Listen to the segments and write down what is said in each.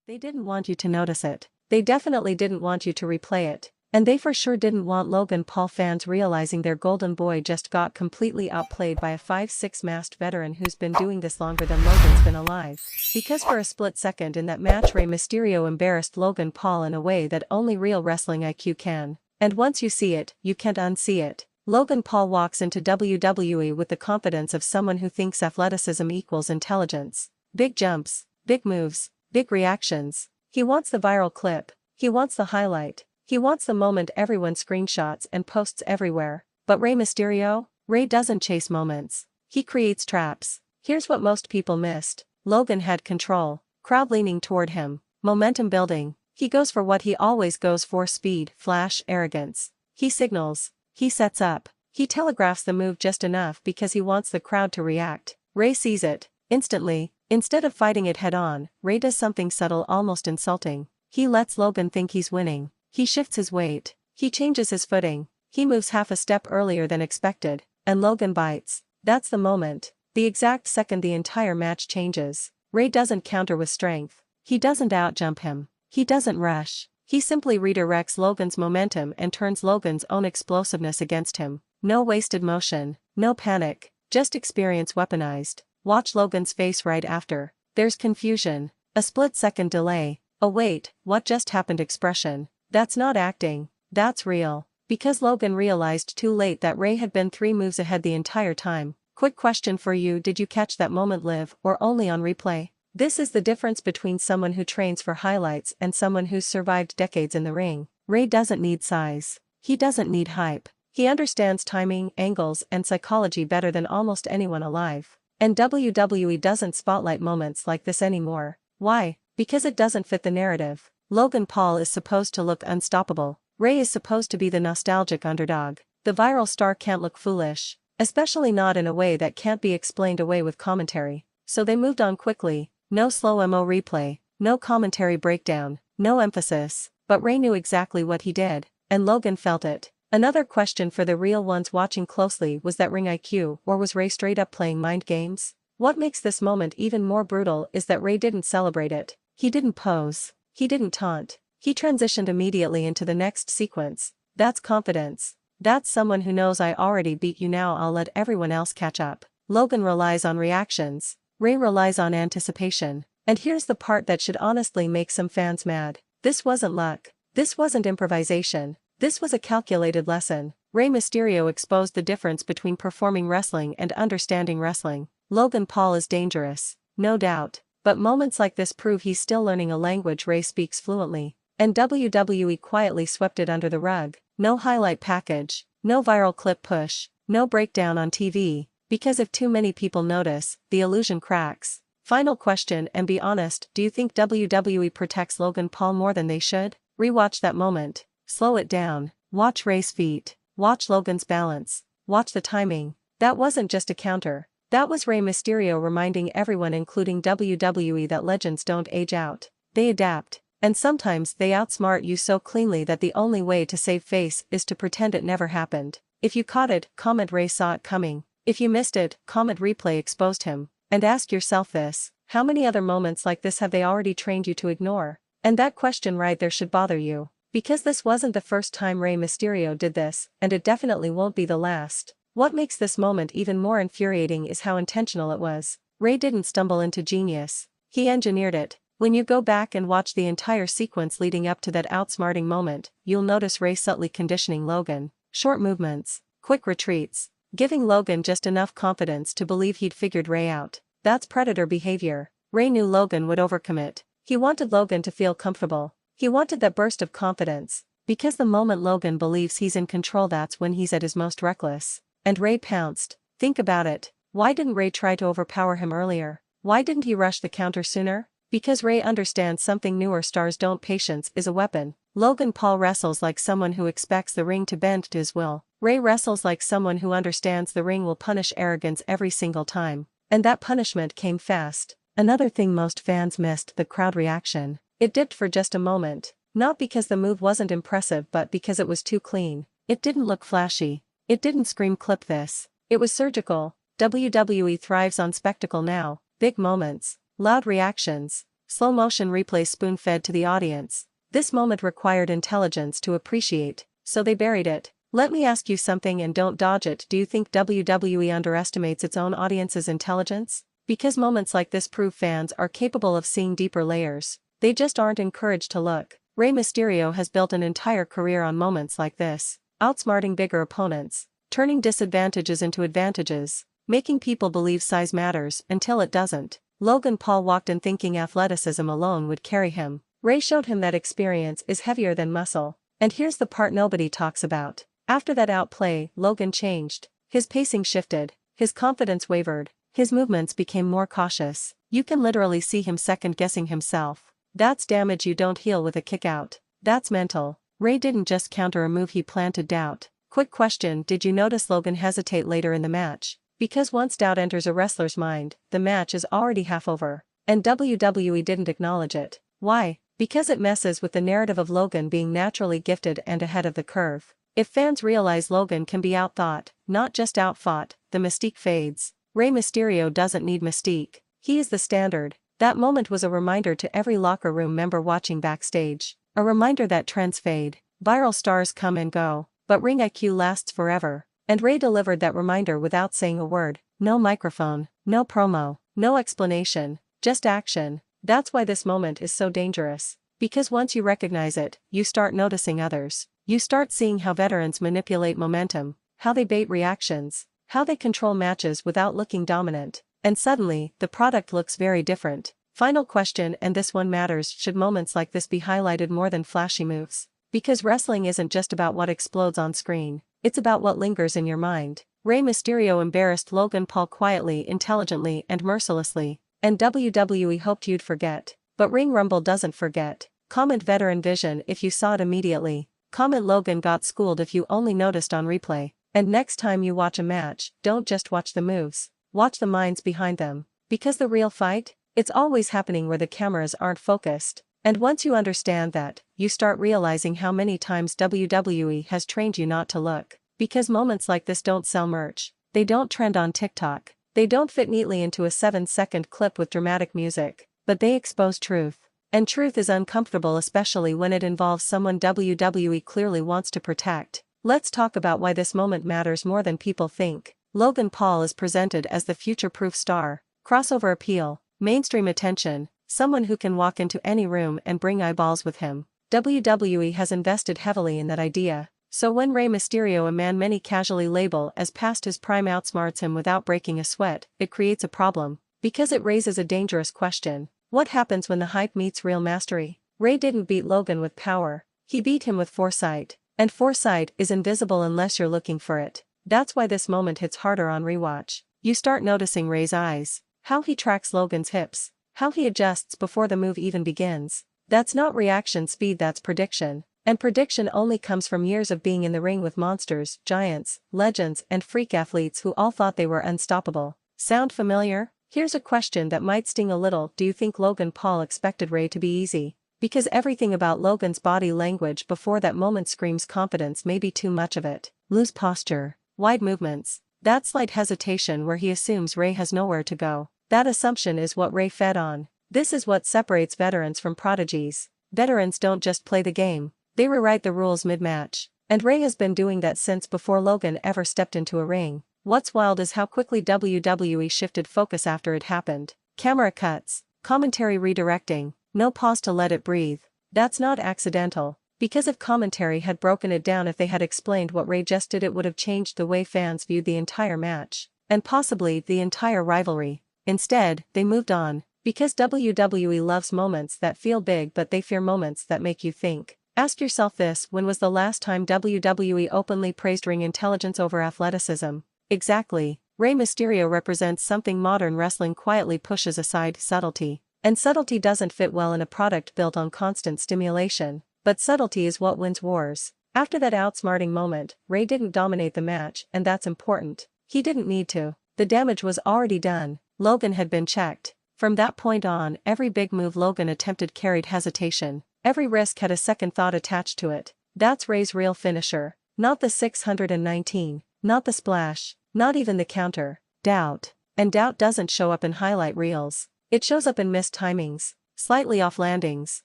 They didn't want you to notice it. They definitely didn't want you to replay it. And they for sure didn't want Logan Paul fans realizing their golden boy just got completely outplayed by a 5'6" masked veteran who's been doing this longer than Logan's been alive. Because for a split second in that match Rey Mysterio embarrassed Logan Paul in a way that only real wrestling IQ can. And once you see it, you can't unsee it. Logan Paul walks into WWE with the confidence of someone who thinks athleticism equals intelligence. Big jumps, big moves, big reactions. He wants the viral clip. He wants the highlight. He wants the moment everyone screenshots and posts everywhere. But Rey Mysterio? Rey doesn't chase moments. He creates traps. Here's what most people missed. Logan had control. Crowd leaning toward him. Momentum building. He goes for what he always goes for: speed, flash, arrogance. He signals. He sets up. He telegraphs the move just enough because he wants the crowd to react. Rey sees it. Instantly. Instead of fighting it head-on, Rey does something subtle, almost insulting. He lets Logan think he's winning. He shifts his weight. He changes his footing. He moves half a step earlier than expected, and Logan bites. That's the moment. The exact second the entire match changes. Rey doesn't counter with strength. He doesn't outjump him. He doesn't rush. He simply redirects Logan's momentum and turns Logan's own explosiveness against him. No wasted motion. No panic. Just experience weaponized. Watch Logan's face right after. There's confusion. A split-second delay. A wait, what just happened expression. That's not acting. That's real. Because Logan realized too late that Rey had been 3 moves ahead the entire time. Quick question for you: did you catch that moment live or only on replay? This is the difference between someone who trains for highlights and someone who's survived decades in the ring. Rey doesn't need size. He doesn't need hype. He understands timing, angles, and psychology better than almost anyone alive. And WWE doesn't spotlight moments like this anymore. Why? Because it doesn't fit the narrative. Logan Paul is supposed to look unstoppable. Rey is supposed to be the nostalgic underdog. The viral star can't look foolish. Especially not in a way that can't be explained away with commentary. So they moved on quickly. No slow-mo replay. No commentary breakdown. No emphasis. But Rey knew exactly what he did. And Logan felt it. Another question for the real ones watching closely: was that ring IQ, or was Rey straight up playing mind games? What makes this moment even more brutal is that Rey didn't celebrate it. He didn't pose. He didn't taunt. He transitioned immediately into the next sequence. That's confidence. That's someone who knows: I already beat you, now I'll let everyone else catch up. Logan relies on reactions. Rey relies on anticipation. And here's the part that should honestly make some fans mad. This wasn't luck. This wasn't improvisation. This was a calculated lesson. Rey Mysterio exposed the difference between performing wrestling and understanding wrestling. Logan Paul is dangerous. No doubt. But moments like this prove he's still learning a language Rey speaks fluently. And WWE quietly swept it under the rug. No highlight package. No viral clip push. No breakdown on TV. Because if too many people notice, the illusion cracks. Final question, and be honest: do you think WWE protects Logan Paul more than they should? Rewatch that moment. Slow it down. Watch Rey's feet. Watch Logan's balance. Watch the timing. That wasn't just a counter. That was Rey Mysterio reminding everyone, including WWE, that legends don't age out. They adapt. And sometimes they outsmart you so cleanly that the only way to save face is to pretend it never happened. If you caught it, comment Rey saw it coming. If you missed it, comment replay exposed him. And ask yourself this: how many other moments like this have they already trained you to ignore? And that question right there should bother you. Because this wasn't the first time Rey Mysterio did this, and it definitely won't be the last. What makes this moment even more infuriating is how intentional it was. Rey didn't stumble into genius. He engineered it. When you go back and watch the entire sequence leading up to that outsmarting moment, you'll notice Rey subtly conditioning Logan. Short movements, quick retreats, giving Logan just enough confidence to believe he'd figured Rey out. That's predator behavior. Rey knew Logan would overcommit. He wanted Logan to feel comfortable. He wanted that burst of confidence. Because the moment Logan believes he's in control, that's when he's at his most reckless. And Rey pounced. Think about it. Why didn't Rey try to overpower him earlier? Why didn't he rush the counter sooner? Because Rey understands something newer stars don't: patience is a weapon. Logan Paul wrestles like someone who expects the ring to bend to his will. Rey wrestles like someone who understands the ring will punish arrogance every single time. And that punishment came fast. Another thing most fans missed: the crowd reaction. It dipped for just a moment. Not because the move wasn't impressive, but because it was too clean. It didn't look flashy. It didn't scream "clip this." It was surgical. WWE thrives on spectacle now. Big moments. Loud reactions. Slow motion replay spoon-fed to the audience. This moment required intelligence to appreciate, so they buried it. Let me ask you something and don't dodge it. Do you think WWE underestimates its own audience's intelligence? Because moments like this prove fans are capable of seeing deeper layers. They just aren't encouraged to look. Rey Mysterio has built an entire career on moments like this, outsmarting bigger opponents, turning disadvantages into advantages, making people believe size matters until it doesn't. Logan Paul walked in thinking athleticism alone would carry him. Rey showed him that experience is heavier than muscle. And here's the part nobody talks about. After that outplay, Logan changed. His pacing shifted, his confidence wavered, his movements became more cautious. You can literally see him second-guessing himself. That's damage you don't heal with a kick-out. That's mental. Rey didn't just counter a move, he planted doubt. Quick question: did you notice Logan hesitate later in the match? Because once doubt enters a wrestler's mind, the match is already half over. And WWE didn't acknowledge it. Why? Because it messes with the narrative of Logan being naturally gifted and ahead of the curve. If fans realize Logan can be outthought, not just outfought, the mystique fades. Rey Mysterio doesn't need mystique. He is the standard. That moment was a reminder to every locker room member watching backstage. A reminder that trends fade, viral stars come and go, but ring IQ lasts forever. And Rey delivered that reminder without saying a word. No microphone, no promo, no explanation, just action. That's why this moment is so dangerous. Because once you recognize it, you start noticing others. You start seeing how veterans manipulate momentum, how they bait reactions, how they control matches without looking dominant. And suddenly, the product looks very different. Final question, and this one matters: should moments like this be highlighted more than flashy moves? Because wrestling isn't just about what explodes on screen, it's about what lingers in your mind. Rey Mysterio embarrassed Logan Paul quietly, intelligently, and mercilessly. And WWE hoped you'd forget. But Ring Rumble doesn't forget. Comment veteran vision if you saw it immediately. Comment Logan got schooled if you only noticed on replay. And next time you watch a match, don't just watch the moves. Watch the minds behind them. Because the real fight? It's always happening where the cameras aren't focused. And once you understand that, you start realizing how many times WWE has trained you not to look. Because moments like this don't sell merch. They don't trend on TikTok. They don't fit neatly into a 7-second clip with dramatic music. But they expose truth. And truth is uncomfortable, especially when it involves someone WWE clearly wants to protect. Let's talk about why this moment matters more than people think. Logan Paul is presented as the future-proof star. Crossover appeal, mainstream attention, someone who can walk into any room and bring eyeballs with him. WWE has invested heavily in that idea. So when Rey Mysterio, a man many casually label as past his prime, outsmarts him without breaking a sweat, it creates a problem. Because it raises a dangerous question. What happens when the hype meets real mastery? Rey didn't beat Logan with power. He beat him with foresight. And foresight is invisible unless you're looking for it. That's why this moment hits harder on rewatch. You start noticing Rey's eyes. How he tracks Logan's hips. How he adjusts before the move even begins. That's not reaction speed, that's prediction. And prediction only comes from years of being in the ring with monsters, giants, legends, and freak athletes who all thought they were unstoppable. Sound familiar? Here's a question that might sting a little. Do you think Logan Paul expected Rey to be easy? Because everything about Logan's body language before that moment screams confidence, maybe too much of it. Loose posture, wide movements, that slight hesitation where he assumes Rey has nowhere to go. That assumption is what Rey fed on. This is what separates veterans from prodigies. Veterans don't just play the game, they rewrite the rules mid-match. And Rey has been doing that since before Logan ever stepped into a ring. What's wild is how quickly WWE shifted focus after it happened. Camera cuts, commentary redirecting, no pause to let it breathe. That's not accidental. Because if commentary had broken it down, if they had explained what Rey just did, it would have changed the way fans viewed the entire match. And possibly the entire rivalry. Instead, they moved on. Because WWE loves moments that feel big, but they fear moments that make you think. Ask yourself this: when was the last time WWE openly praised ring intelligence over athleticism? Exactly. Rey Mysterio represents something modern wrestling quietly pushes aside: subtlety. And subtlety doesn't fit well in a product built on constant stimulation. But subtlety is what wins wars. After that outsmarting moment, Rey didn't dominate the match, and that's important. He didn't need to. The damage was already done. Logan had been checked. From that point on, every big move Logan attempted carried hesitation. Every risk had a second thought attached to it. That's Rey's real finisher. Not the 619. Not the splash. Not even the counter. Doubt. And doubt doesn't show up in highlight reels. It shows up in missed timings. slightly off landings,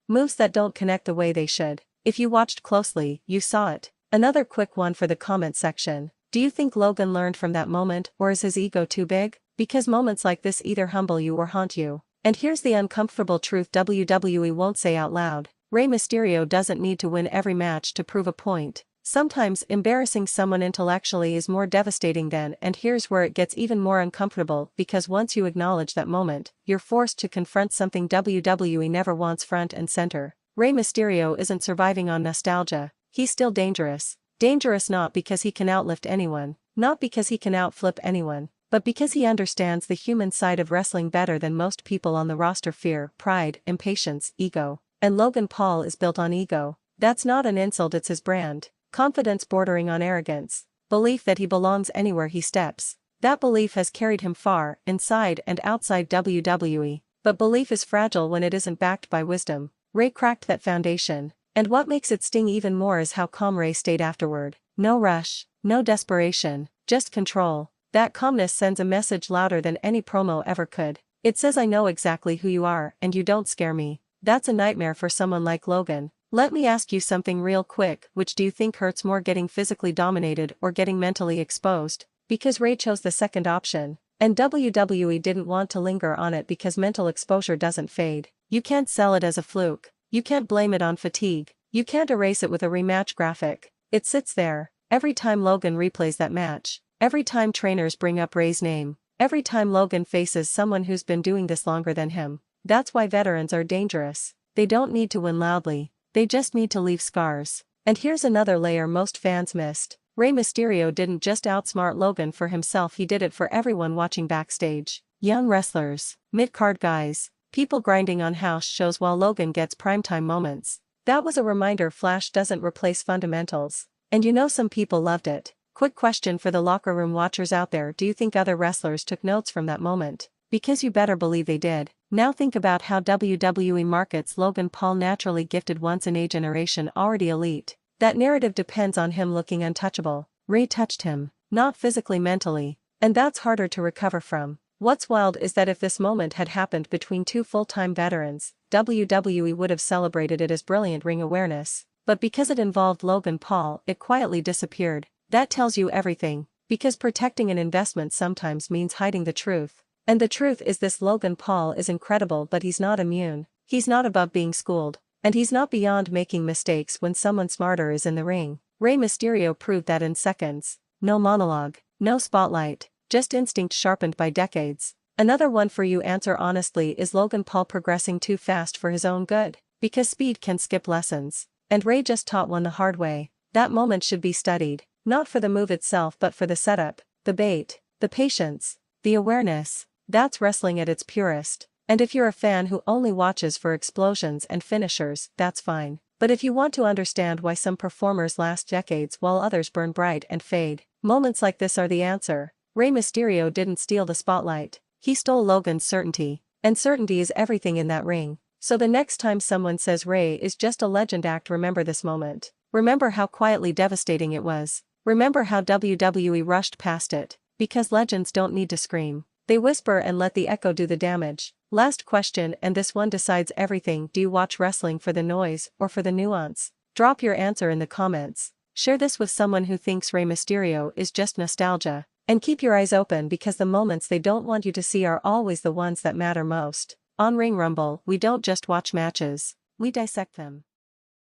moves that don't connect the way they should. If you watched closely, you saw it. Another quick one for the comment section. Do you think Logan learned from that moment, or is his ego too big? Because moments like this either humble you or haunt you. And here's the uncomfortable truth WWE won't say out loud. Rey Mysterio doesn't need to win every match to prove a point. Sometimes embarrassing someone intellectually is more devastating than, and here's where it gets even more uncomfortable, because once you acknowledge that moment, you're forced to confront something WWE never wants front and center. Rey Mysterio isn't surviving on nostalgia, he's still dangerous. Dangerous not because he can outlift anyone, not because he can outflip anyone, but because he understands the human side of wrestling better than most people on the roster. Fear, pride, impatience, ego. And Logan Paul is built on ego. That's not an insult, it's his brand. Confidence bordering on arrogance. Belief that he belongs anywhere he steps. That belief has carried him far, inside and outside WWE. But belief is fragile when it isn't backed by wisdom. Rey cracked that foundation. And what makes it sting even more is how calm Rey stayed afterward. No rush, no desperation, just control. That calmness sends a message louder than any promo ever could. It says, I know exactly who you are, and you don't scare me. That's a nightmare for someone like Logan. Let me ask you something real quick. Which do you think hurts more, getting physically dominated or getting mentally exposed? Because Rey chose the second option, and WWE didn't want to linger on it because mental exposure doesn't fade. You can't sell it as a fluke. You can't blame it on fatigue. You can't erase it with a rematch graphic. It sits there. Every time Logan replays that match. Every time trainers bring up Rey's name. Every time Logan faces someone who's been doing this longer than him. That's why veterans are dangerous. They don't need to win loudly. They just need to leave scars. And here's another layer most fans missed. Rey Mysterio didn't just outsmart Logan for himself, he did it for everyone watching backstage. Young wrestlers, mid-card guys, people grinding on house shows while Logan gets primetime moments. That was a reminder Flash doesn't replace fundamentals. And you know some people loved it. Quick question for the locker room watchers out there, do you think other wrestlers took notes from that moment? Because you better believe they did. Now think about how WWE markets Logan Paul, naturally gifted, once in a generation, already elite. That narrative depends on him looking untouchable. Rey touched him, not physically, mentally. And that's harder to recover from. What's wild is that if this moment had happened between two full-time veterans, WWE would have celebrated it as brilliant ring awareness. But because it involved Logan Paul, it quietly disappeared. That tells you everything. Because protecting an investment sometimes means hiding the truth. And the truth is this: Logan Paul is incredible, but he's not immune. He's not above being schooled. And he's not beyond making mistakes when someone smarter is in the ring. Rey Mysterio proved that in seconds. No monologue, no spotlight, just instinct sharpened by decades. Another one for you. Answer honestly, is Logan Paul progressing too fast for his own good? Because speed can skip lessons. And Rey just taught one the hard way. That moment should be studied, not for the move itself but for the setup, the bait, the patience, the awareness. That's wrestling at its purest. And if you're a fan who only watches for explosions and finishers, that's fine. But if you want to understand why some performers last decades while others burn bright and fade, moments like this are the answer. Rey Mysterio didn't steal the spotlight. He stole Logan's certainty. And certainty is everything in that ring. So the next time someone says Rey is just a legend act, remember this moment. Remember how quietly devastating it was. Remember how WWE rushed past it. Because legends don't need to scream. They whisper and let the echo do the damage. Last question, and this one decides everything. Do you watch wrestling for the noise or for the nuance? Drop your answer in the comments. Share this with someone who thinks Rey Mysterio is just nostalgia. And keep your eyes open, because the moments they don't want you to see are always the ones that matter most. On Ring Rumble, we don't just watch matches, we dissect them.